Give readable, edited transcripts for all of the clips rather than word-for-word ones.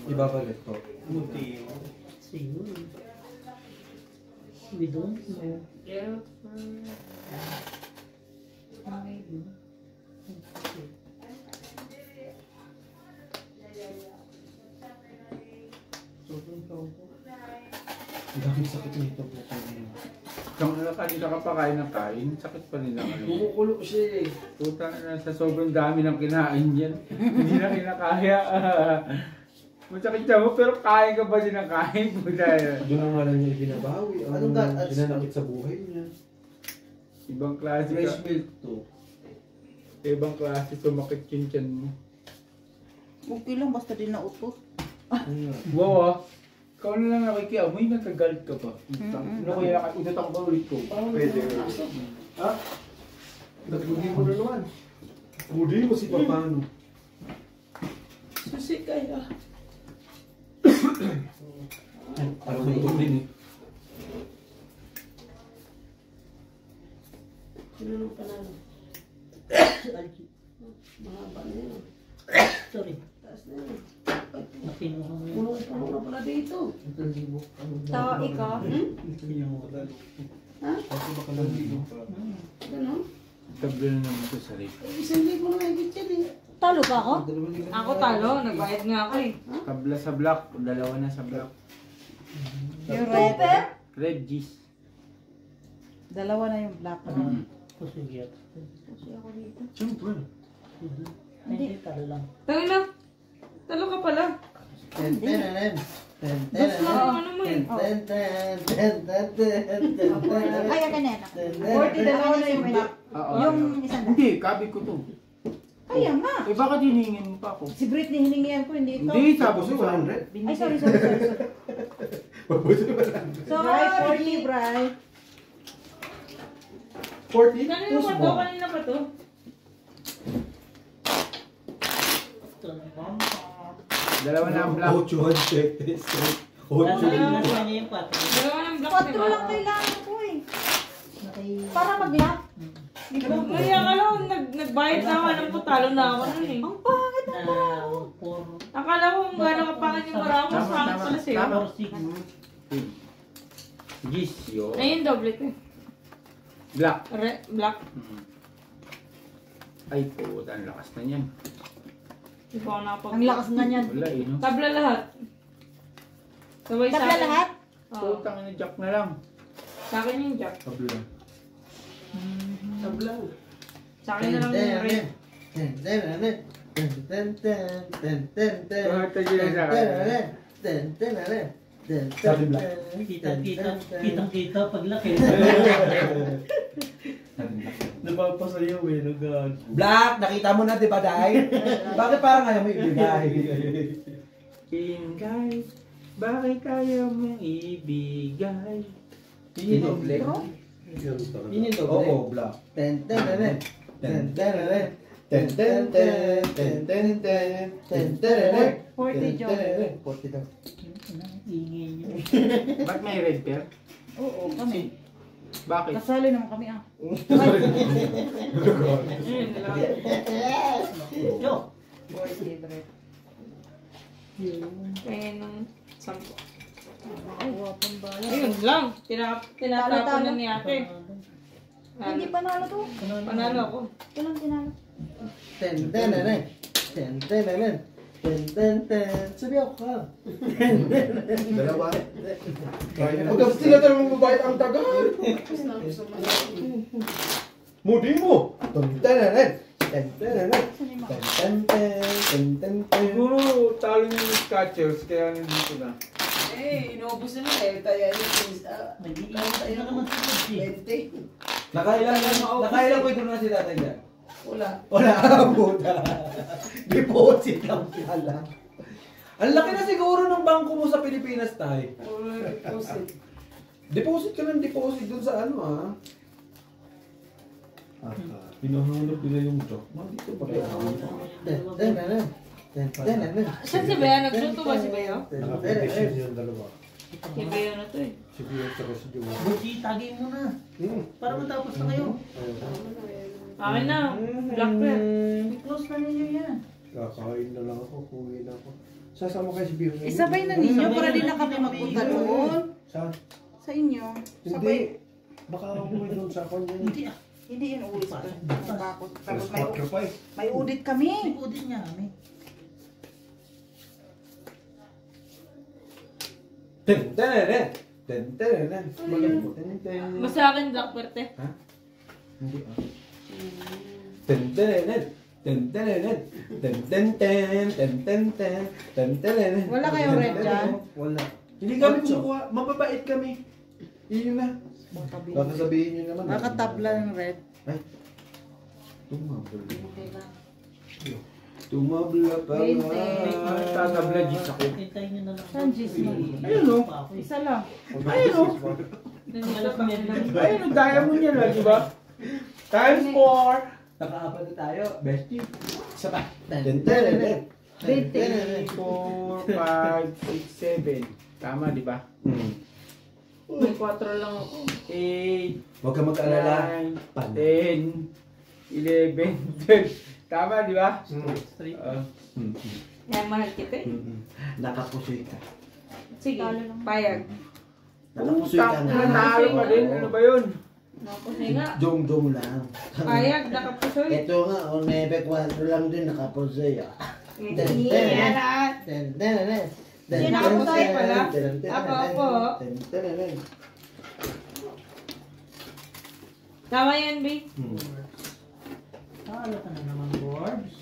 Ibabalit po. Muti. Siguro. We don't know. Yeah. Ang daming sakit nito po. Kung kanina ka pa kain ng kain, sakit pa rin naman. Kumukulo siya eh. Puta na sa sobrang dami ng kinain yan. Hindi na kinakaya. Masakit siya mo, pero kain ka ba din ng kain? Puta. Doon ang nga lang niya binabawi. Anong sinanakit sa buhay niya? Ibang klase Fresh ka. milk to. Ibang klase sumakit yung tiyan mo. Okay lang, basta din nautot. Wow ah. Ikaw na lang nakikiamoy, nagkagalit ka pa. Ano kaya utot ako ba ulit ko? Pwede. Ha? Nagpudi mo na naman. Pudi mo si Papano. Susi kaya. Parang utot din eh. Sino nung panalo? Mahaba na yun. Sorry. Taas na yun. Nakinuha mo yun. Punong-puno na pala dito. Tawa ikaw. Ha? Ano? Tablo na naman ito sa rip. Isang libo na higit yan eh. Talo ba ako? Ako talo, nagbayad nga ako eh. Tabla sa block, dalawa na sa block. Yung red. Red G's. Dalawa na yung black. Sige. Kasi ako dito. Siyempre. Hindi, talo lang. Talo na. Talo ka pala. Dos lang ang ano mo eh. Ay, ganyan. 40, dalawa na yung black. Yung isang Hindi, kabi ko to. Kaya nga. Eh bakit hiningin mo pa ako? Si Britney hiningihan ko, hindi ito. Hindi, sabi Tapos ko yung 100. Ay, sorry. Sorry, Bright. 40? Kanina pa to, kanina pa to. Dalawa na ang black. 800. Nasa niya yung 4. Dalawa ng black, 4 diba? lang kailangan ko eh. Para mag-lock. Kaya akala ko nagbayad na ako, alam ko talo na ako nun eh. Ang pangit ang tao. Akala ko kung gano'n kapangit yung marami, mas pangit pala sa'yo. G's yun. Ayun, doble ko eh. Black. Black. Ay puta, ang lakas na niyan. Hindi ko ako nakapag- Ang lakas na niyan. Wala eh, no? Tabla lahat. Sabay sa Tabla akin. lahat? Oo. Putang ina, jack na lang. Sa akin yung jack. Tablo lang. Tablaw. Sa akin na lang yung red. Kahit tayo na sa akin. Sabi black. Kitang-kita paglaki. Napapasayaw eh, nagag. Black, nakita mo na, di ba, Day? Bakit parang ayaw mo ibigay? Ingay, bakit kaya mong ibigay? Yun yung doble. Yun yung doble. Oo, black. Forty, John. 40 daw. Ingay niyo. Ba't may red pair? Oo, kami. Bakit? Kasali naman kami ah. Ayun, dalawa. Yo. Boys favorite. Kaya nung 10. Nakakuha pang bayan. Ayun lang. Tinatapon na ni ate. Hindi panalo to. Panalo ako. Kailan tinalo? Sabi ako ka. Dalawa. Huwag ka sila talagang mabait ang tagal. Mudi mo. Siguro talo niyo yung Skechers, kaya nandito na. Eh, inubos na eh. Tayo nag-iiwan tayo naman sa 20. Nakailan ko ito na si tatay dyan? Wala. Wala ang puta. Deposit lang pala. Ang laki na siguro ng bangko mo sa Pilipinas, tay. Wala deposit. Deposit ka ng deposit dun sa ano, ha? Pinahanap nila yung job. Dito ba kayo? Saan si Bea? Nagsuto ba si Bea? Naka-petition yung dalawa. Si Bea na to eh. Si Bea at saka si Juma. Buti, tagay mo na. Para matapos na kayo. Akin na. Black pair. I-close na ninyo yan. Kakain na lang ako, kuwi na ako. Sasama kayo si Biho. Isabay na ninyo para din na kami magpunta doon. Saan? Sa inyo. Hindi. Sabay. Baka umuwi doon sa akin yun. Hindi ah. Hindi yun uwi sa bakot. Tapos Alas 4 pa eh. may audit kami. Ikudin niya kami. Ten-ten-ten. Ten-ten-ten. Ten-ten. Basta akin Black Perte. Ha? Hindi ah. Ten-ten-ten. Ten-ten-ten. Ten-ten-ten. Ten-ten-ten. Ten-ten-ten. Wala kayong red dyan? Wala. Hindi kami kumukuha. Mababait kami. Yun na. Baka sabihin nyo naman. Baka tabla ng red. Ay. Tumabla. Tumabla pa nga. Tatabla G's ako. Hintayin niyo na lang. Saan G's mo? Ayun o. Isa lang. Ayun o. Ayun o, diamond yan lang, di ba? Times 4. Nakaapat na tayo. Bestie. Isa pa. Ten-ten-ten. 4, 5, 6, 7. Tama, di ba? May 4 lang ako. 8, Huwag ka mag-alala. 9, 10, 11, 12. Tama, di ba? Straight. Kaya mahal kita eh. Nakapusoy ka. Sige, payag. Nakapusoy ka na. Nanalo pa din. Ano ba yun? Napusoy nga. Jong-jong lang. Payag, nakapusoy. Ito nga, o nebe 4 lang din nakapusoy. Yan lahat. Ten-ten-ten. Sino nakapusoy pala? Ako. Ten-ten-ten. Tama yan, babe. Ano ka na naman, boards?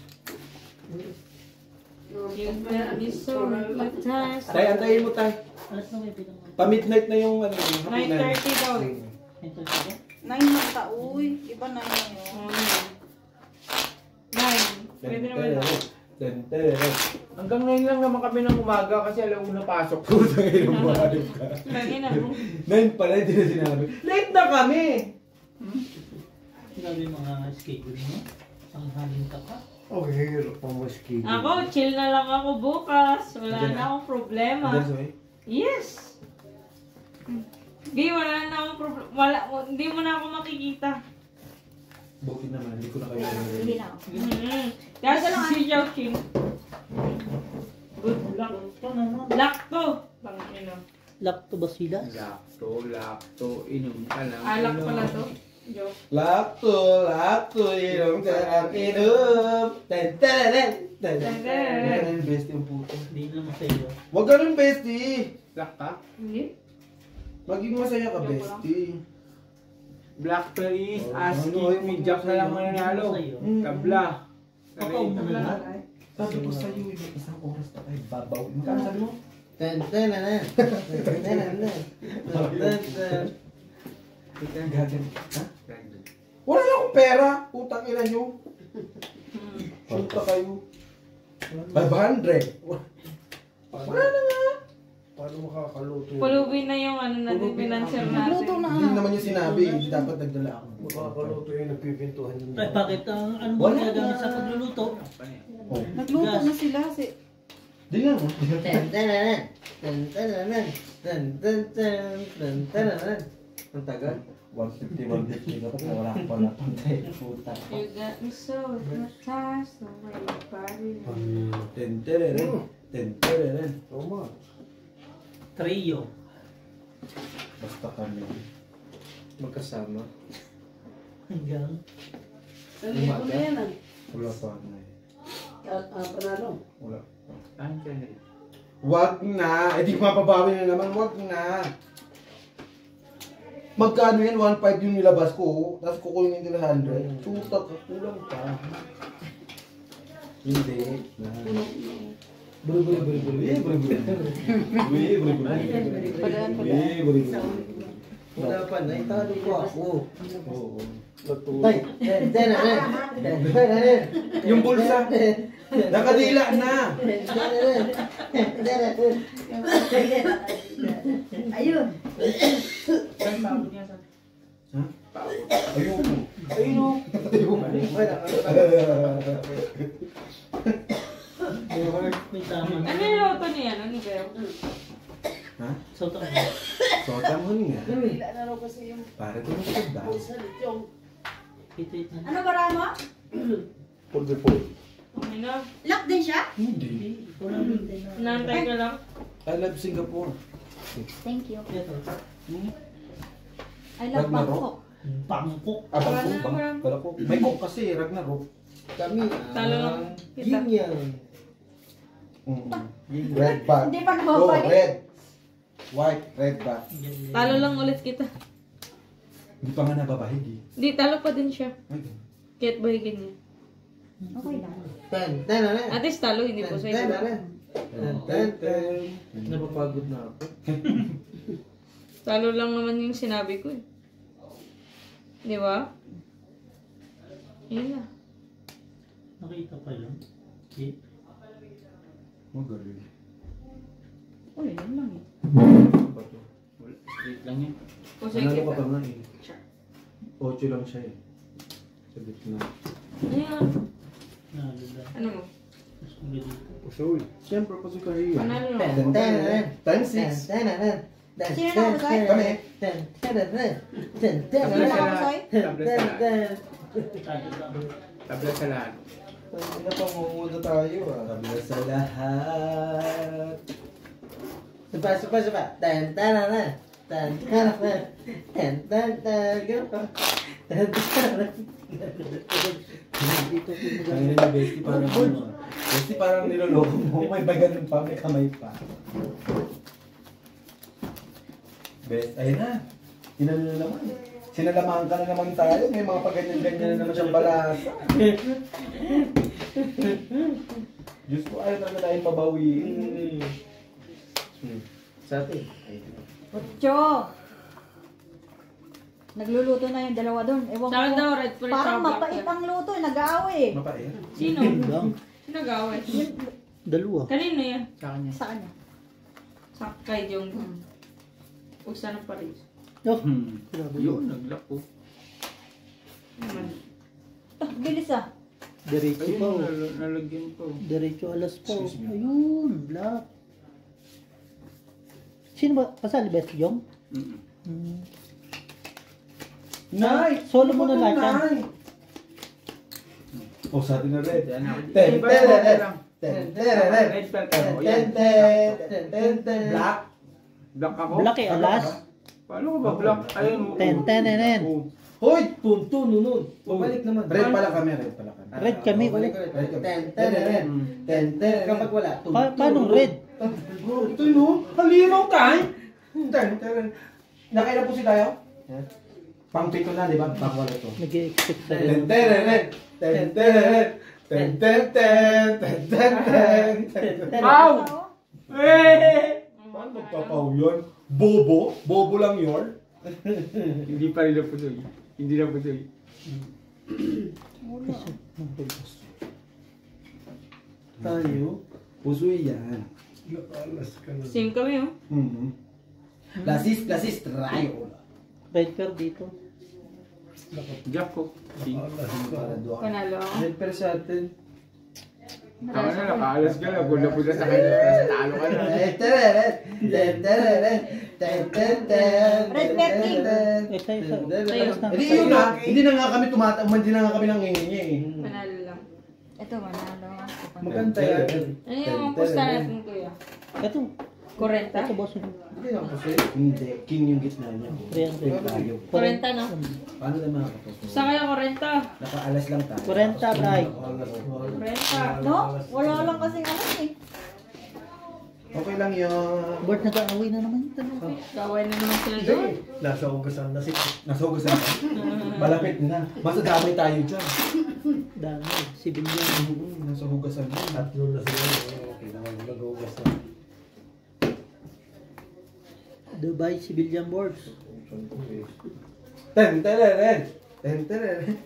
You got me so hypnotized. Tay, antayin mo tay. Alas na may pinang. Pa-midnight na yung ano. hapunan. 9:30 daw eh. Ito siya. 9 na uy. Iba na yun. Oo naman. 9. Pwede naman daw. Ten-ten-ten. Hanggang ngayon lang naman kami ng umaga kasi alauna pasok. Putang ina mo, hanip ka. Lagi na mo. 9 pala, hindi na sinabi. Late na kami! Grabe yung mga schedule mo. Ang halin ka pa. Oh, hirap pa mo schedule. Ako, chill na lang ako bukas. Wala na akong problema. Yes! Di, wala na akong problema. Hindi mo na ako makikita. Buti naman, hindi ko na kayo Hindi na. Kasi si Xiao Qing. Good luck. Ito naman. Luck to. Pangino. Lacto bacillus. Lakto, inom ka lang. Alak inom. pala to. Joke. Lakto, inom ka ang inom. Ten-ten-ten. Ten-ten-ten. Bestie yung puto. Hindi naman sa iyo. Huwag ganun, bestie. Lakta? Hindi. Maging masaya ka, bestie. Blackberries, Oh, ASCII, ano, may jack na lang mananalo. Tabla. Tabla. Sabi ko sa'yo, may isang oras pa tayo babaw. Magkano sabi mo? Ten-ten-ten. Ten-ten-ten. Ten-ten. Gagan. Ha? Wala na akong pera. Utang ina nyo. Punta kayo. 500. Wala na nga. Paano makakaluto? Pulubi na yung ano natin, financial natin. Luto na. Hindi naman yung sinabi. Hindi dapat nagdala ako. Makakaluto yung nagpipintuhan yun. Ay, bakit ang ano mo Wala ginagamit na. sa pagluluto? Oh. Nagluto na sila. Di lang. Ten-ten-ten. Ten-ten-ten. Ten-ten-ten. Ten-ten-ten. Ang tagal. 150, 150 ka pa. Wala ka pala pantay. Puta. You got me so hypnotized. The way your body. Ten-ten-ten. Ten-ten-ten. Tama. Trio. Basta kami. Magkasama. Hanggang. Umaga. Wala pa na eh. Panalo. Wala. Saan ka na? Wag na. Eh di mapabawi na naman. Wag na. Magkano yan? 1.5 yung nilabas ko. Tapos kukunin nila 100. Tutak. Kulang pa. Hindi. Buri buri buri buri. Buri buri. Buri buri buri. Wala pa na. Italo ko ako. Oo. Tay. Yung bulsa. Nakadila na. Ayun. Saan tawag niya? Saan? Ha? Ayoko. Ayun o. May tama. Ano yung auto niya? Ano ba yun? Ha? So, tama. Sotan mo niya. Wala na raw kasi yung... Para ko na ba? Ito na. Ano ba Rama? Pulde po. Okay na. Lock din siya? Hindi. Nantay ka lang. I love Singapore. Thank you. Hmm? I love Ragnarok. Bangkok. Bangkok. Wala na, Bangkok ba? wala. Kala ko. May cook kasi, Ragnarok. Kami, Talo lang kita. yin yan. Red bat. Hindi pa Oh, nakapay. red. White, red bat. Talo lang ulit kita. Hindi pa nga nababahig eh. Di, talo pa din siya. Ay, Kaya't bahigin niya. Okay lang. At least talo, hindi po sa'yo. Diba? Napapagod na ako. Talo lang naman yung sinabi ko eh. Di ba? Yun na. Nakita pa yun. Okay. magaling. Uy, yun lang eh. Wala, straight lang yan. O sige Nanalo ka kita. pa nga eh. 8 lang siya eh. Sa gitna. Ayan. Nalala. Ano mo? Mas maganda dito. Pusoy. Siyempre, pusoy ka hiyo. Panalo na. Times 6. Sino na ako sa'yo? Kami. Sino na ako sa'yo? Tabla sa lahat. Hindi na pangunguna tayo ah. Tabla sa lahat. Supa. Dito ko Ang ina ni Bestie parang ano. Bestie parang niloloko mo. May ganun pa, may kamay pa. Best, ayun na. Inano na naman. Sinalamaan ka na naman tayo. May mga paganyan-ganyan na naman siyang balasa. Diyos ko, ayaw talaga tayong pabawiin. sa atin. Ocho. Nagluluto na yung dalawa doon. Ewan Saan ko. daw, red for Parang black mapait pepper. ang luto eh. Nag-aaway eh. Mapait. Sino? Lang. Sino gawin? Dalawa. Kanino yan? Sa kanya. Sa kanya. Sa kay Jong. Huwag sana pa rin. Oh, Yun, naglock ko. Naman. Ah, bilis ah. diretso pa oh. Ayun, nalagyan ko. Diretso alas pa oh. Excuse me. Ayun, black. Sino ba? Pasali ba si Jong? Hmm. Nay! Solo mo na lahat yan. Nay! Oh, sa atin na red. Yan ako. Ten, Iba, ten, okay ten. lang. Red pepper. O, yan. Black. Black ako? Black eh, alas. Paano ko ba black? Ayun. Ten. Oh. Hoy! Punto nunod. Bumalik naman. Red pala kami, red pala kami. Red kami. Red kami. Kapag wala, Paano red? Ito yun, oh. Halinaw tayo. Nakailan po si tayo? Pang pito na, di ba? Pang wala to. Nag-expect sa Ten, red. ten, ten, ten, ten, ten, ten, ten, ten, ten, ten. Wow! Eh! Paano magpapaw yun? Bobo? Bobo lang yun? Hindi pa rin napusoy. Hindi napusoy. Tayo? Pusoy yan. Nakalas ka na. Same kami oh. Lasis, rayo. Red card dito. Jack ko. Nakalas ka. Panalo ako. Red pero sa atin. Tama na, nakaalas ka na. Pula-pula sa kanya. Sa talo ka na. Red King. Isa. Ayun. Hindi yun na. Hindi na nga kami hindi na nga kami nangingi eh. Panalo lang. Ito, manalo ako. Maganda yan. Ano yung pusta natin kuya? Ito. 40? Ito boss. Hindi na kasi. Hindi. King yung gitna niya. 300. Tayo. 40 no? Paano na mga kapos? Sa kaya 40? Nakaalas lang tayo. 40, Bray. 40. No? Wala lang kasing alas eh. Okay lang yun. Bert, nag-aaway na naman ito. Gawin na naman sila doon. Nasa ugasan na si. Nasugas na. Malapit na. Basta damay tayo dyan. Dami. Civilian. Nasa hugasan na. Tatlo na sila. Okay naman. Nag-ugas na. Dubai Civilian Boards. Ten, ten.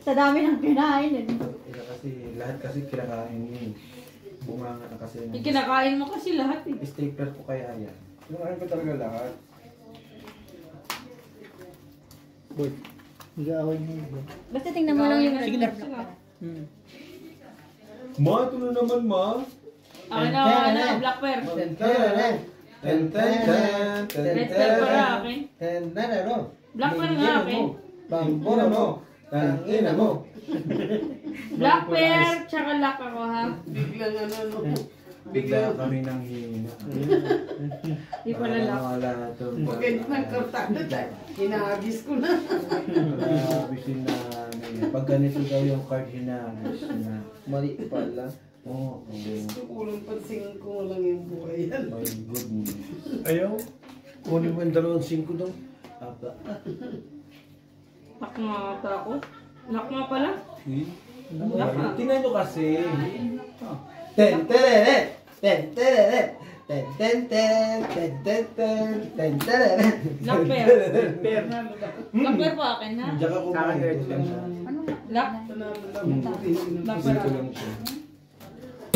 Sa dami ng kinain eh. Kasi lahat kasi kinakain yun. Bumanga na kasi. Yung kinakain mo kasi lahat eh. Stapler ko kaya yan. Kinakain ko talaga lahat. Board. Nag-aaway na yun. Basta tingnan mo lang yung Sige red na. card. Hmm. Ma, ito na naman ma. Akin na ano, black pear. Ten, ten. Ten, ten, ten, Red pepper akin. Black pear nga akin. Bamboro no. Tangina mo. Black pair, tsaka lock ako ha. Biglang ano. Bigla kami nang hina. Di pala lock. Wala to. Maganda ng kartado dahil hinagis ko na. Grabe sinanay. Pag ganito daw yung card hinagis na. Mali pala. Oo. Kulang pansing ko lang yung buhay yan. My goodness. Ayaw. Kunin mo yung 2-5 daw. Aba. Lock nga ata ako. Lock nga pala. Tingnan nyo kasi. Ten tereret. Ten tereret. Ten ten ten. Ten ten ten. Ten tereret. Lock pair. Pair. Lock pair po akin ha. Diyan ka kumain. Ano na? Lock. Lock pair Dito ako. lang siya.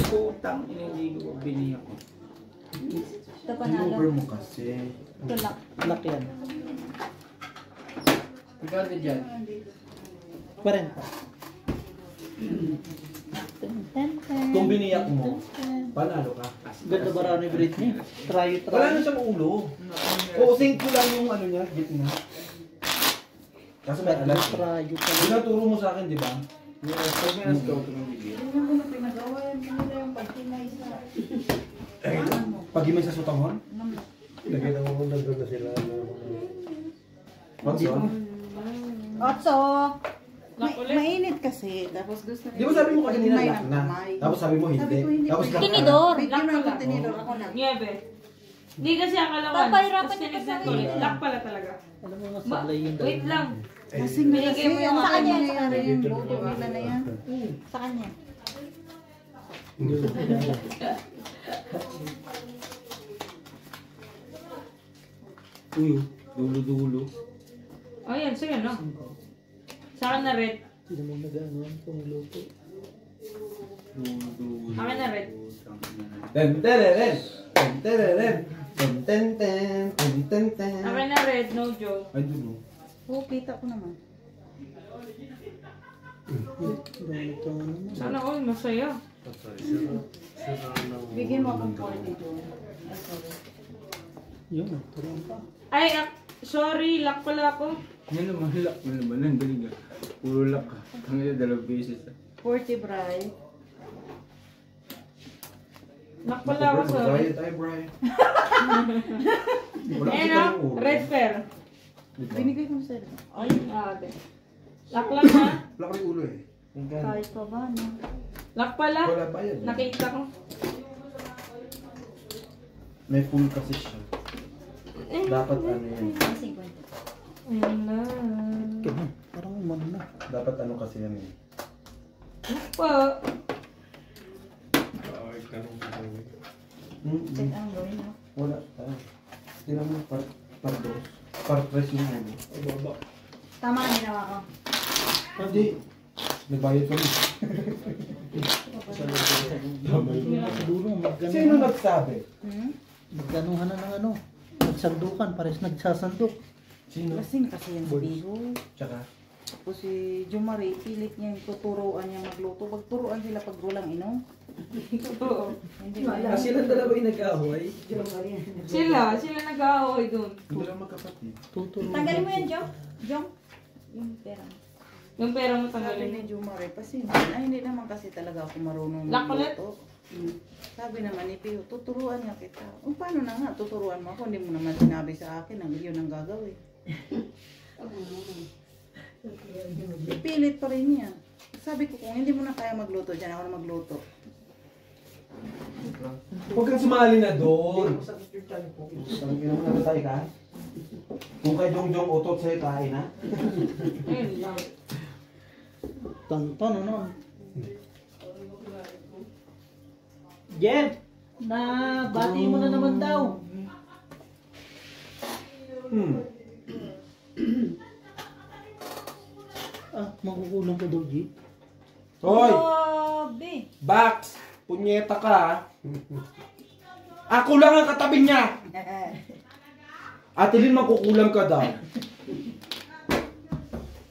Putang, hindi ko biniyak ko. Ito panalo. Over mo kasi. Ito lock. Lock yan. Magkano dyan? 40. Kung biniyak mo, panalo ka. Ganda ba raw ni Britney? Try. Wala na siyang ulo. O, sink ko lang yung ano niya, gitna. Kaso may alas. Try pa. Tinaturo mo sa akin, di ba? Pag may nas-scout ko ng bigyan. Pag-imay sa sutamon? Nakita mo kung nagdoon na sila. What's on? Otso. Lock ulit. Mainit kasi. Tapos gusto Di ba sabi mo kanina lock na? Tapos sabi mo hindi. Sabi ko hindi Tapos pwede. lock na. Tinidor. Lock Bigyan pala. ng tinidor. Ako na. Niebe. Hindi kasi akalawan. Papahirapan Tapos niya tinignan kasi. ko ulit. Lock pala talaga. Alam mo masablay yung Wait lang. Lasing na kasi. Binigay mo yung Sa kanya. akin. Sa kanya. Yung luto nila na yan. Sa kanya. Uy, dulo-dulo. Oh yan, sige no. Sa akin na red. Sino mo nag-ano itong luto? Dulo-dulo. Akin na red. Ten tereren. Ten tereren. Ten ten ten. Ten ten ten. Akin na red, no joke. Ay, dulo. Oo, kita ko naman. Ganito naman. Sana all masaya. Bigyan mo akong 40 doon. Yun, turuan pa. Ay, sorry, lock pala ako. Yan naman, lock mo naman. Ang galing ah. Puro lock ka. Ang ina, 2 beses ah. 40 Bray. Lock pala ako, sorry. Diet ay, Brian. Wala Eh kasi no, kayong ulo. red pair. Binigay ko sa iyo. Ay, ate. Lock lang ha. Wala ko yung ulo eh. Kahit pa ba, no? Lock pala. Wala pa yan. Nakita ko. May full kasi siya. Dapat ano yan. 50. Ayun na. Ganun. Parang umano na. Dapat ano kasi yan eh. Lock pa. Check ang gawin, no? Wala. Tingnan mo par dos. Par tres yung ulo. Tama ang ginawa ko. Hindi. Nagbayad kami. Dulo, magganuhan. Sino nagsabi? Hmm? Magganuhan na ng ano. Nagsandukan, pares nagsasanduk. Sino? Lasing kasi yan si Biho. Tsaka? Tapos si Jumari, pilit niya yung tuturuan niya magluto. Pagturuan sila pag walang inom. Oo. Hindi ba? Silang dalawa yung nag-away. Jumari. Sila nag-aaway dun. Hindi lang magkapatid. Tuturo. Tanggalin mo yan, Jom. Jom. Yung pera. Yung pera mo Sabi tanggalin. ni Jumari, ay hindi naman kasi talaga ako marunong Lock ulit? magluto. Sabi naman ni Pio, tuturuan nga kita. O paano na nga, tuturuan mo ako. Hindi mo naman sinabi sa akin ang yun ang gagawin. Ipilit pa rin niya. Sabi ko, kung hindi mo na kaya magluto, dyan ako na magluto. Huwag kang sumali na doon. Sabi ko naman natatay ka. Kung kay Jongjong utot sa'yo, kain ha? Ayun lang. Tantan, ano? Jen! Na bati mo na naman daw. Makukulang ka daw, G. Hoy! Grabe! Bax! Punyeta ka ha? Ako lang ang katabi niya! Ate Lynn, makukulang ka daw.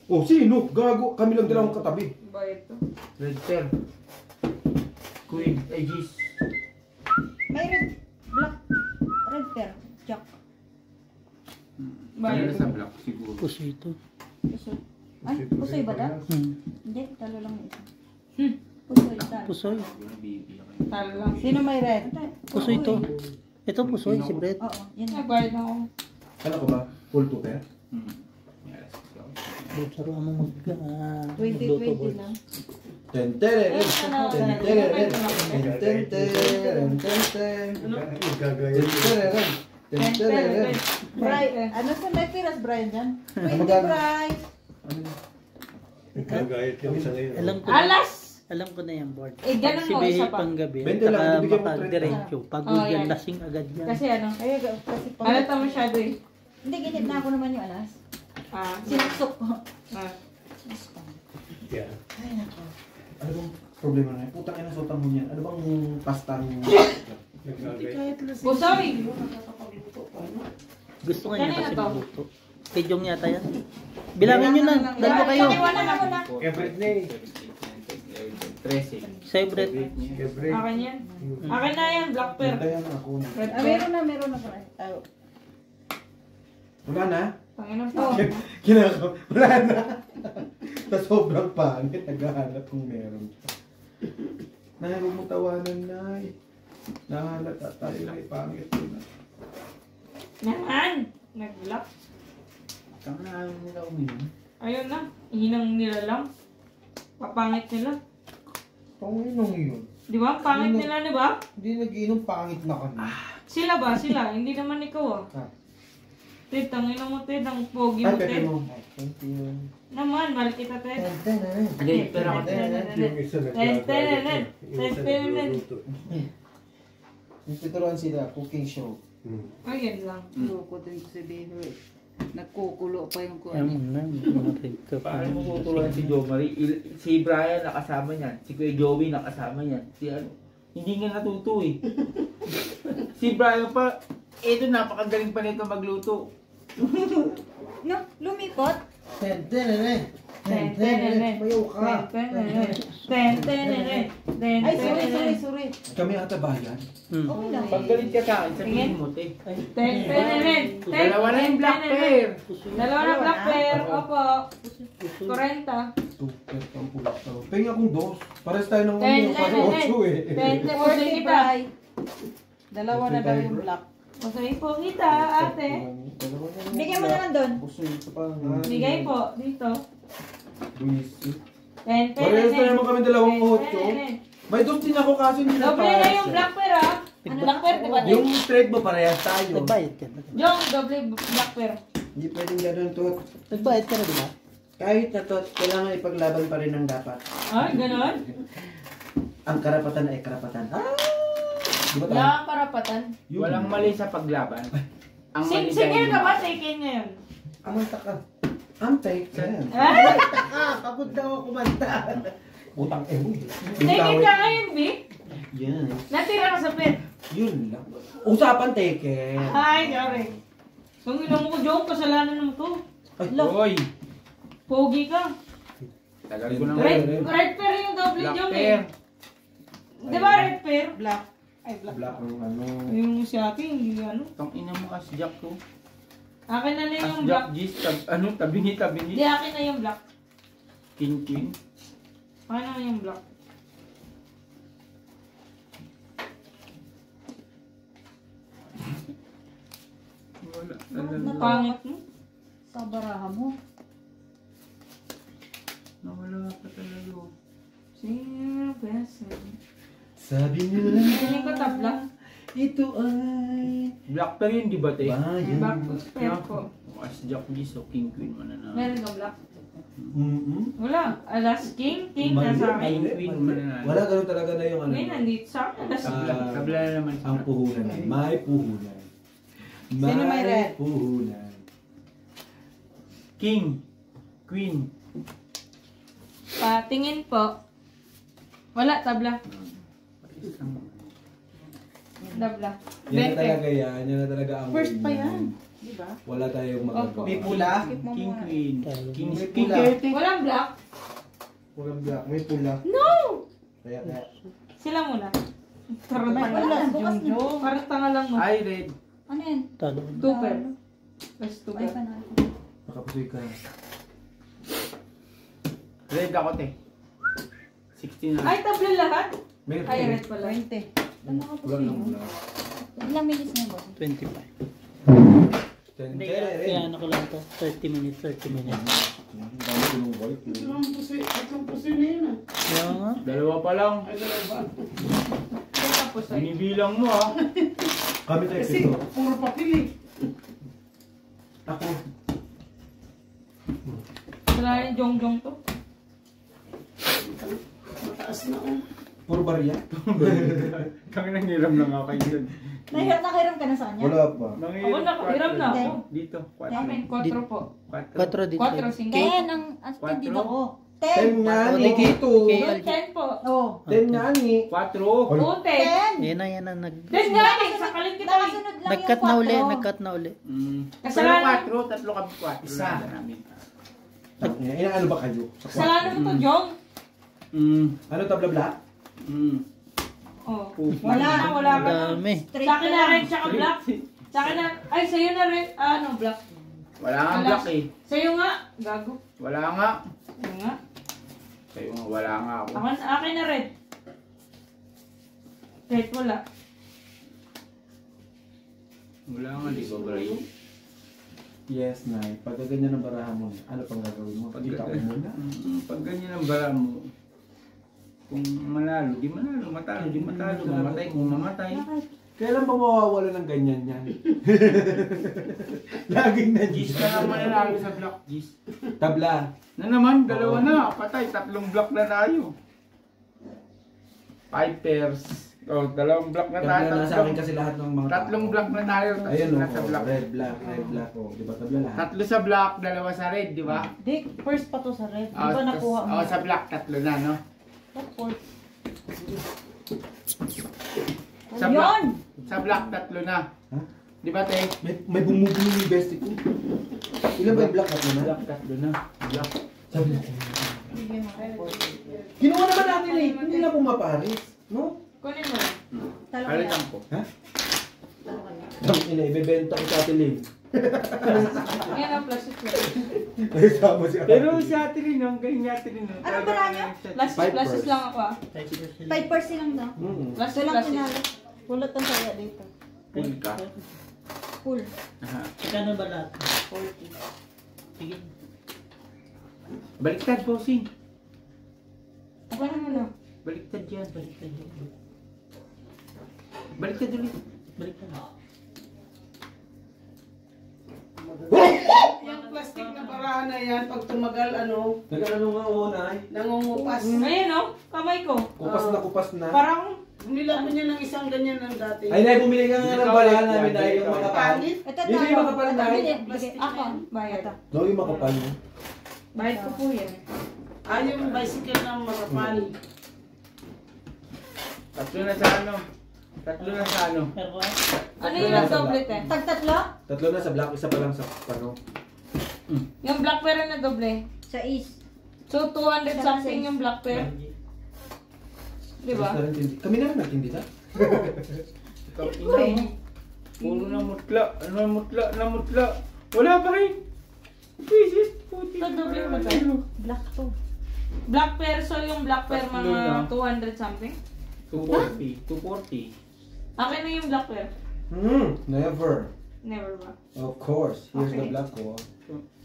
Oh, sino? Gago. Kami lang dalawang katabi. Ba ito? Red pair. Queen. Ay, G's. May red, black, red pair, jack. Ba Ano ito? sa black siguro. Pusito. Gusto. Ay, pusoy ba daw? Hmm. Hindi, talo lang isa. Hmm. Pusoy, talo. Pusoy. Talo lang. Sino may red? Pusoy to. Ito pusoy, si Brett. Oo, yan na. Nagbayad na ako. Ano ko ba? Full to pair? Saro mo mag... 2020 lang. Ten ten Brian, ano sa may piras, Brian, dyan? 20 magkano? Brian. Nagkagayat kami sa ngayon. Alam ko na. Alas! Alam ko na yung board. Eh, ganun Si mo, Bihi isa pa. pang gabi. 20 lang, Saka bibigyan mo 30. mapag-diretso. Pagod Oh, yan, yan. lasing agad yan. Kasi ano, Ay, kasi pa. halata masyado eh. Hindi, ginit na ako naman yung alas. Ah, Sinuksok ko. ah. Yeah. Ay, nako. Ano bang problema na yun? Putang ina sa utang mo niyan. Ano bang pasta mo? Nagkagayat. Pusoy! Gusto nga niya Kanina kasi to? magluto. Kay Jong yata yan. Bilangin nyo na. Dalawa kayo. Paniwala na ako na. Everyday. 13. Sa'yo, Brett. Akin yan. Akin na yan, black pear. Kaya na ako. Red Ah, pear. meron na. Ah, Wala na? Panginoon Oo. pa. Kinako. Wala na. Sa sobrang pangit, naghahanap kung meron. Nay, huwag mo tawanan, Nay. Nahalata tayo ay pangit na. Naman! Nag-black. Saan na ayaw nila uminom? Ayun na. Hinang nila lang. Papangit nila. Panginong yun. Di ba? Pangit nila, di ba? Hindi nag-inom, pangit na kami. Sila ba? Sila. Hindi naman ikaw ah. Ah. Ted, tangin mo Ted. Ang pogi Ay, mo pepe Ted. mo. Thank you. Naman, mahal kita Ted. Hindi, pero ako. Yung isa nagluluto. Nagtuturuan sila, cooking show. Ayun lang. loko din ko si Bino eh. Nagkukulo pa yung Ayaw kuwan. mo na. Marig ka pa. Paano mo tutulungan si Jo Marie? Si Brian nakasama niyan. Si Kuya Joey nakasama niyan. Si ano? Hindi nga natuto eh. Si Brian pa, ito napakagaling pa nito magluto. No, lumipot. Mayaw ka. Ay, sorry. Kami ata bayan. Okay lang. Pag galit ka sa akin, sabihin mo, te. Dalawa Dalawa na yung black pear. Dalawa na black pear. Opo. 40. Super kang pula to. Penga kong dos. Pares tayo ng Ten, kasi ten, 8 eh. 20 po 40 kita. Bri. Dalawa na daw yung black. Masay po kita, ate. Bigyan mo na lang doon. Puso ito pa. Bigay po dito. Luis. 10. Parehas na naman kami 2.8. May dos din ako kasi hindi na Doble na yung black pear ah. Ano black pear, di ba? Yung trade mo parehas tayo. Nagbayad ka na. Yung doble black pear. Hindi pwedeng ganun to. Nagbayad ka na, di ba? Kahit na to, kailangan ipaglaban pa rin ang dapat. Ay, ganon. Ang karapatan ay karapatan. Ah! Di ba tayo? Wala kang karapatan. Yun. Walang mali sa paglaban. Ang mali Sige dahil ka ba? Taken niya yun. Kumanta ka. Antay ka. Ah! Pagod daw ako kumanta. Utang mo. Taken ka ngayon, B? Yan. Natira ka sa pet. Yun lang. Usapan teke. Ay, sorry. Kung ilang mo ko, Jong, kasalanan mo to. Hoy! Pogi ka. Tagal ko nang Red pear yung doble black Jong pear. eh. Di ba red pear? Black. Ay, black. Black ng ano. Yung si ate, hindi ano. Tang ina mo as Jack ko. Akin na As yung Jack black. G's, tabingi. Hindi, akin na yung black. King Queen. Akin na yung black. Wala. Pangit mo. Sa baraha mo. Nawala ka talaga. Sino best? Sabi nila. Ganyan ko tabla. Ito ay Black pear yun, di ba, te? bayan. Black pear ko. As Jack G's o King Queen mananalo. Meron ka black? Wala. Alas king. King Mali. nasa akin. King Queen mananalo. Wala ganun talaga na yung ano. Ngayon, nandito sa akin. Alas Tabla na naman Ang puhunan. May puhunan. Sino may red? Puhunan. King. Queen. Patingin po. Wala, tabla. Tabla. Yan na 20. talaga yan. Yan na talaga ang First pa winner. yan. Di ba? Wala tayong magagawa. May pula? Skip mo King muna. Queen. King May King pula. Kerte. Walang black? Walang black. May pula. No! Kaya. Sila muna. Parang May tanga pula. lang. Bukas na. Parang tanga lang mo. Ay, red. Ano yan? Talo. Two pair. Plus two Ay, pair. panalo. Nakapusoy ka. Red ako, te. 16 na. Ay, tabla lahat? May Ay, red pala. 20. Wala lang mula. Ilang minutes na ba? 25. Hindi, Ten. kaya ano ko lang to. 30 minutes, 30 minutes. Dami ko nung white. Itong puso na yun ah. Kaya nga. Dalawa pa lang. Ay, dalawa. Ay, tapos ay. Binibilang mo, ha? Kami tayo Kasi, pito. puro papel eh. Ako. Wala yung jong-jong to. Mataas na oh. Puro barya. Kami nanghiram lang ako kayo dun. Nakiram ka na sa kanya? Wala pa. Ako nakahiram na ako. Dito, Amin, 4. 4 po. 4 dito. 4, 5. 10 ang attended Quatro? ako. Ten 10. nga Ako, ni Niki. Kito. Okay. Yung 10 po. Oh. Ten nga ni. 4. Oo, 10. 10. Yan na nag... 10 nga eh, sakalin kita eh. Nakasunod lang Nag-cut yung na uli, 4. nag-cut na uli. Pero Kasalanan. 4, tatlo kami 4. Isa. namin. Inaano ba kayo? Sa Kasalanan mo to, Jong. Ano tabla black? Oh. Wala. Wala ka na. Dami. Straight Sa akin na lang. red, tsaka black. Sa akin na, ay, sa'yo na red, ano, black. Wala nga black eh. Sa'yo nga, gago. Wala nga. Sa'yo nga. Sa'yo nga, wala nga ako. Akin na red. Red, wala. Wala nga, di ba, Bray? Yes, Nay. Pagka ganyan ang barahan mo, ano pang gagawin mo? Pagkita ko muna. Pag ganyan ang bara mo, kung manalo, di manalo, matalo, di matalo, mamatay kung mamatay. Kailan ba mawawala ng ganyan yan? Laging na Gis ka lang mananalo sa block, Gis. Tabla. Na naman, dalawa na, patay, 3 block na tayo. 5 pairs. Oh, 2 block na tayo. Tabla na sa akin kasi lahat ng mga 3 block na tayo. Ayun o, Nasa block. red, black, oh. Di ba tabla lahat? 3 sa block, 2 sa red, di ba? Di, first pa to sa red. Di Oh, ba nakuha mo? sa block, 3 na, no? Fourth. Sa block, Yun! sa block, 3 na. Ha? Di ba, te? May bumubuli yung bestie ko. Ilan ba yung black at na? Block, 3 na. Block. Sabi na. Ginawa naman natin eh. Hindi na pumaparis. No? Kunin mo lang. Palitan ko. Ha? Ang ina, ibebenta ko sa atin Ling. Yan ang plastic ko. Ay, sama si Ate. Pero si Ate Rin, ang galing ni Ate Rin. Ano ba niya? Plastic lang ako ah. 5% lang daw. Plastic, Ito lang plastic. sinali. Pulot ang saya dito. Full ka. Full. Aha. Kano ba lahat? 40. Sige. Baliktad, bossing. Ako naman na. Baliktad yan. Baliktad yun. Baliktad ulit. Baliktad. Yung plastic na barahan na yan, pag tumagal, ano, Nag-ano nga una ay. nangungupas. Ayan oh, kamay ko. Kupas na. Parang, Bumila ko niya ng isang ganyan ng dati. Ay, Nay, bumili ka nga ng balahan namin dahil yung makapal. Pangit. Ito Hindi, tayo. makapal na. ako, bayad. No, yung makapal mo. Bayad ko po yan. Yung bicycle ng makapal. 3 na sa ano. 3 na sa ano. Pero Ano yung nag-doublet eh? Tag-tatlo? Tatlo na sa black, isa pa lang sa ano. Yung black pair na doble. Sa east. So, 200 something yung black pair. Di ba? Tapos na rin tindi. Kami na rin nagtindi ta. Ikaw, ina mo. Puro na mutla. Ano na mutla? Na mutla. Wala pa rin. Jesus, puti. Ito, doble mo tayo. Black to. Black pair, so yung black pair Tatlo mga na. 200 something. 240. 240. Akin na yung black pair. Never. Never ba? Of course. Here's the Okay. black ko.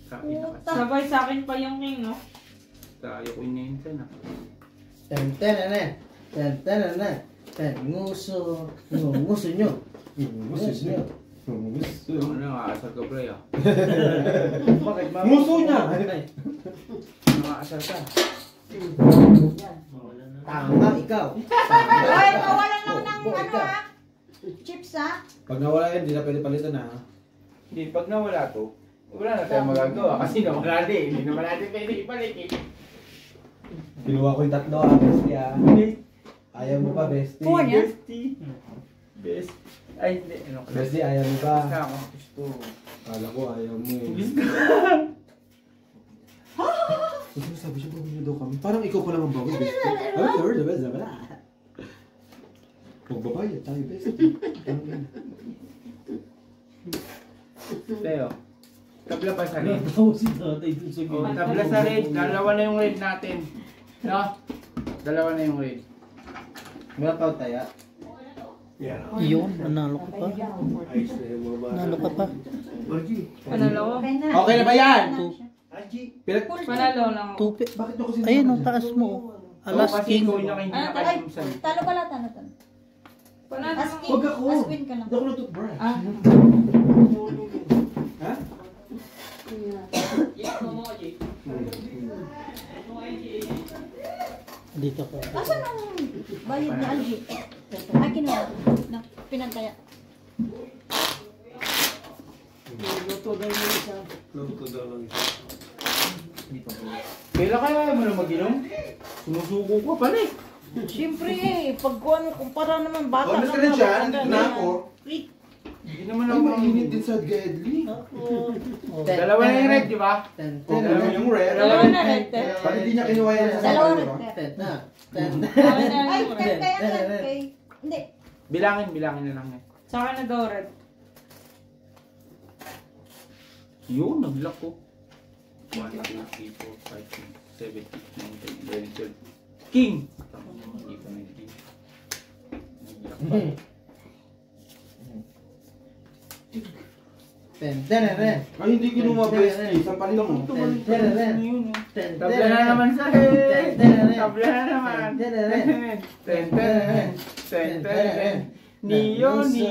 Sa akin na kasi. Sabay sa akin pa yung king, no? Tayo ko inintan ah. Nguso. Nguso nyo. Nguso niya. Ano na, aasar ka bro ah. Bakit ma? Nguso niya! Nakaasar ka. Tama ikaw. Ay, kawalan lang ng Bo, ano ikaw. ah. Chips ah. Pag nawala yan, hindi na pwede palitan ha. Hindi, pag nawala to, wala na tayong magagawa kasi nawala na eh. Hindi naman natin pwede ibalik eh. Kinuha ko yung tatlo bestie Ayaw mo pa, bestie. Kuha niya? Bestie. Best. Ay, hindi. Ano ka? Bestie, ayaw mo pa. Basta ako. Gusto. Kala ko ayaw mo eh. Gusto. Ano sabi siya, bawin niyo daw kami. Parang ikaw pa lang ang bawin, bestie. Ay, sorry, the best, wala. Magbabayad tayo, bestie. Ano yan? Leo. Tabla pa sa red. Natawa si tatay dun sa Oh, gilid. tabla sa red. Dalawa na yung red natin. No? Dalawa na yung red. Wala pa taya. Yan. Yun, nanalo ka pa. Ayos na yung mga bata. Nanalo ka pa. Margie. Panalo. Okay na ba yan? Angie. Panalo lang ako. Tupi. Bakit ako Ayun, ang taas mo. Alas Kasi king. ikaw yung hindi nakalimsan. Talo ka lang, talo. Panalo As lang. king, Huwag ako. as queen ka lang. Hindi ako nag-toothbrush. Ah. Ha? Dito ka. Asan ang bayad ni Algie? Akin na pinantaya. Luto daw lang isa. Kailan kaya mo na mag-inom? Sumusuko ka pala eh. Siyempre pag kumpara naman bata Honest ka rin siya. Nandito na ako. Hindi naman Ay, ako mainit din sa Gedli. Dalawa na yung red, di ba? Dalawa yung red. Dalawa na red. Bakit hindi niya kinuha yan sa Dalawa sabaw, red. di ba? Dalawa na Ay, yung red. kaya yan kay... Hindi. Bilangin na lang yan. Sa akin na daw red. Yun, nag-lock ko. 1, 2, 3, 4, 5, 6, 7, 8, 9, 10, 11, 12. King! Hindi pa nag-king. Nag-lock pa. Ay, hindi kinuha bestie. Sampalin mo. Yun, oh. Tabla na naman sa head. Tabla na naman. Ten. Niyo, mi.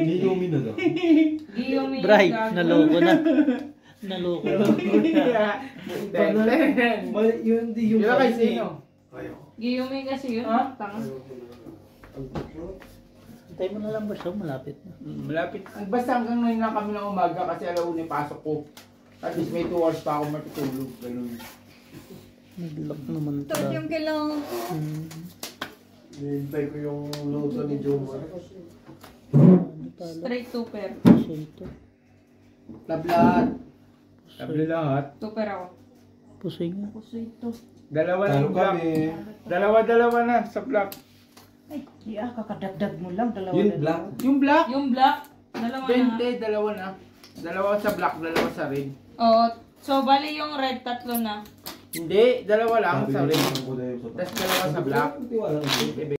Niyumi na daw. Giyumi. Bright, naloko na. Naloko na. Yun di yung... Di ba kay sino? Ayaw. Giyumi kasi yun. Ha? Tanga. Antay mo na lang ba siya? Malapit na. Malapit. Basta hanggang ngayon na kami ng umaga kasi alauna yung pasok ko. At least may 2 hours pa ako matutulog. Ganun. Nag-lock naman Ito pala. yung kailangan ko. Nihintay ko yung luto ni Jomar. Ano talo? Straight super. Sulto. Lablat. Tabla lahat. Super ako. Pusoy nga. Puso ito. Dalawa na Talo yung black. kami. Dalawa na sa black. Ay, kakadagdag mo lang. Dalawa Yun, na black. Yung black. Yung black. Dalawa na. 20, dalawa na. Dalawa sa black, dalawa sa red. Oo. So, bali yung red, tatlo na. Hindi, dalawa lang sa red. Sabi ko na yung Tapos dalawa sa black. Tiwala ko.